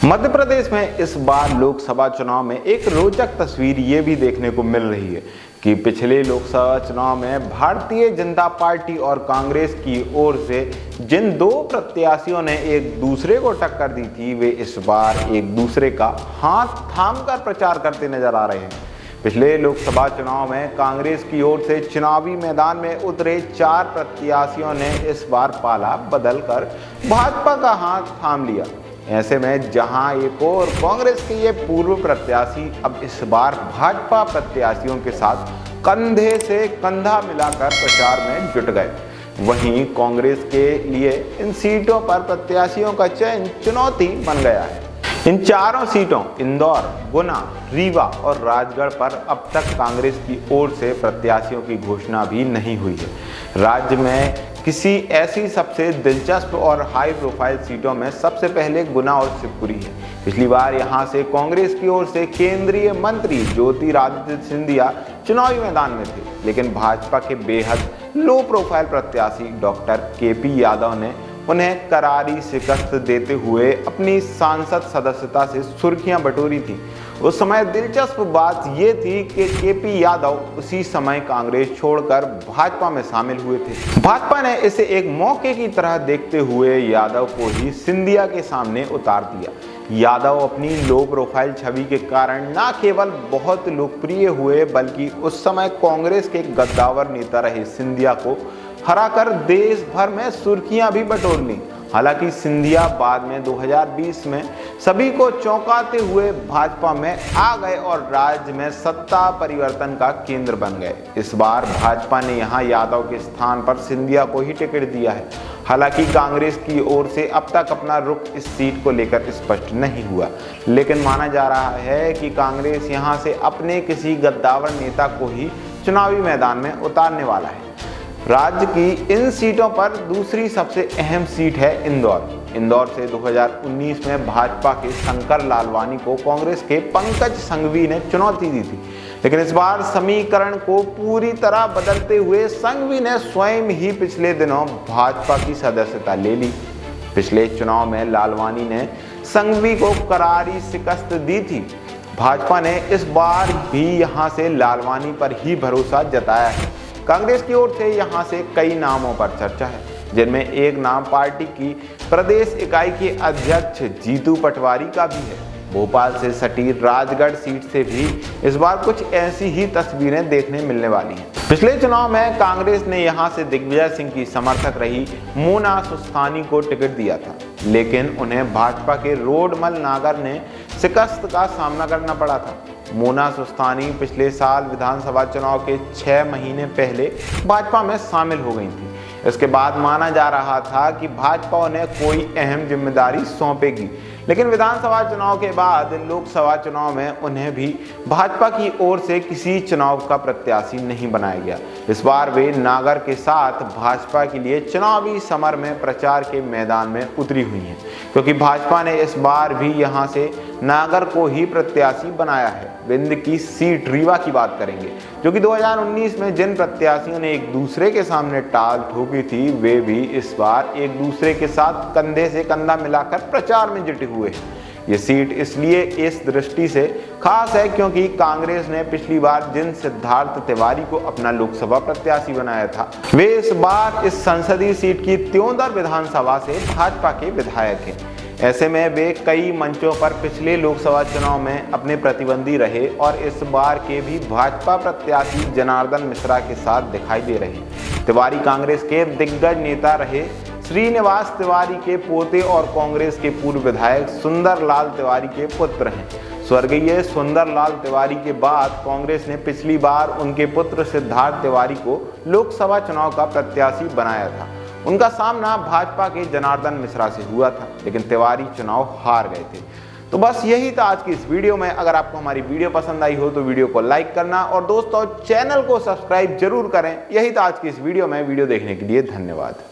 मध्य प्रदेश में इस बार लोकसभा चुनाव में एक रोचक तस्वीर ये भी देखने को मिल रही है कि पिछले लोकसभा चुनाव में भारतीय जनता पार्टी और कांग्रेस की ओर से जिन दो प्रत्याशियों ने एक दूसरे को टक्कर दी थी, वे इस बार एक दूसरे का हाथ थामकर प्रचार करते नजर आ रहे हैं। पिछले लोकसभा चुनाव में कांग्रेस की ओर से चुनावी मैदान में उतरे 4 प्रत्याशियों ने इस बार पाला बदलकर भाजपा का हाथ थाम लिया। ऐसे में जहां एक और कांग्रेस के ये पूर्व प्रत्याशी अब इस बार भाजपा प्रत्याशियों के साथ कंधे से कंधा मिलाकर प्रचार में जुट गए, वहीं कांग्रेस के लिए इन सीटों पर प्रत्याशियों का चयन चुनौती बन गया है। इन चारों सीटों इंदौर, गुना, रीवा और राजगढ़ पर अब तक कांग्रेस की ओर से प्रत्याशियों की घोषणा भी नहीं हुई है। राज्य में किसी ऐसी सबसे दिलचस्प और हाई प्रोफाइल सीटों में सबसे पहले गुना और शिवपुरी है। पिछली बार यहां से कांग्रेस की ओर से केंद्रीय मंत्री ज्योतिरादित्य सिंधिया चुनावी मैदान में थे, लेकिन भाजपा के बेहद लो प्रोफाइल प्रत्याशी डॉक्टर KP यादव ने उन्हें करारी शिकस्त देते हुए अपनी सांसद सदस्यता से सुर्खियां बटोरी थी। उस समय दिलचस्प बात ये थी कि KP यादव उसी समय कांग्रेस छोड़कर भाजपा में शामिल हुए थे। भाजपा ने इसे एक मौके की तरह देखते हुए यादव को ही सिंधिया के सामने उतार दिया। यादव अपनी लो प्रोफाइल छवि के कारण न केवल बहुत लोकप्रिय हुए, बल्कि उस समय कांग्रेस के गद्दावर नेता रहे सिंधिया को हराकर देश भर में सुर्खियां भी बटोर ली। हालांकि सिंधिया बाद में 2020 में सभी को चौंकाते हुए भाजपा में आ गए और राज्य में सत्ता परिवर्तन का केंद्र बन गए। इस बार भाजपा ने यहां यादव के स्थान पर सिंधिया को ही टिकट दिया है। हालांकि कांग्रेस की ओर से अब तक अपना रुख इस सीट को लेकर स्पष्ट नहीं हुआ, लेकिन माना जा रहा है कि कांग्रेस यहां से अपने किसी गद्दावर नेता को ही चुनावी मैदान में उतारने वाला है। राज्य की इन सीटों पर दूसरी सबसे अहम सीट है इंदौर से 2019 में भाजपा के शंकर लालवानी को कांग्रेस के पंकज संघवी ने चुनौती दी थी, लेकिन इस बार समीकरण को पूरी तरह बदलते हुए संघवी ने स्वयं ही पिछले दिनों भाजपा की सदस्यता ले ली। पिछले चुनाव में लालवानी ने संघवी को करारी शिकस्त दी थी। भाजपा ने इस बार भी यहां से लालवानी पर ही भरोसा जताया है। कांग्रेस की ओर से यहां से कई नामों पर चर्चा है, जिनमें एक नाम पार्टी की प्रदेश इकाई के अध्यक्ष जीतू पटवारी का भी है। भोपाल से सटी राजगढ़ सीट से भी इस बार कुछ ऐसी ही तस्वीरें देखने मिलने वाली हैं। पिछले चुनाव में कांग्रेस ने यहां से दिग्विजय सिंह की समर्थक रही मोना सुस्तानी को टिकट दिया था, लेकिन उन्हें भाजपा के रोडमल नागर ने शिकस्त का सामना करना पड़ा था। मोना सुस्तानी पिछले साल विधानसभा चुनाव के 6 महीने पहले भाजपा में शामिल हो गई थी। इसके बाद माना जा रहा था कि भाजपा उन्हें कोई अहम जिम्मेदारी सौंपेगी, लेकिन विधानसभा चुनाव के बाद लोकसभा चुनाव में उन्हें भी भाजपा की ओर से किसी चुनाव का प्रत्याशी नहीं बनाया गया। इस बार वे नागर के साथ भाजपा के लिए चुनावी समर में प्रचार के मैदान में उतरी हुई हैं, क्योंकि भाजपा ने इस बार भी यहां से नागर को ही प्रत्याशी बनाया है। विंध्य की सीट रीवा की बात करेंगे, जो कि 2019 में जिन प्रत्याशियों ने एक दूसरे के सामने टाल ठोकी थी, वे भी इस बार एक दूसरे के साथ कंधे से कंधा मिलाकर प्रचार में जुटे हुए हैं। ये सीट इसलिए इस दृष्टि से खास है क्योंकि कांग्रेस ने पिछली बार जिन सिद्धार्थ तिवारी को अपना लोकसभा प्रत्याशी बनाया था, वे इस बार इस संसदीय सीट की त्योंदर विधानसभा से भाजपा के विधायक हैं। ऐसे में वे कई मंचों पर पिछले लोकसभा चुनाव में अपने प्रतिद्वंदी रहे और इस बार के भी भाजपा प्रत्याशी जनार्दन मिश्रा के साथ दिखाई दे रहे। तिवारी कांग्रेस के दिग्गज नेता रहे श्रीनिवास तिवारी के पोते और कांग्रेस के पूर्व विधायक सुंदर लाल तिवारी के पुत्र हैं। स्वर्गीय सुंदर लाल तिवारी के बाद कांग्रेस ने पिछली बार उनके पुत्र सिद्धार्थ तिवारी को लोकसभा चुनाव का प्रत्याशी बनाया था। उनका सामना भाजपा के जनार्दन मिश्रा से हुआ था, लेकिन तिवारी चुनाव हार गए थे। तो बस यही था आज की इस वीडियो में। अगर आपको हमारी वीडियो पसंद आई हो तो वीडियो को लाइक करना और दोस्तों चैनल को सब्सक्राइब जरूर करें। यही था आज की इस वीडियो में। वीडियो देखने के लिए धन्यवाद।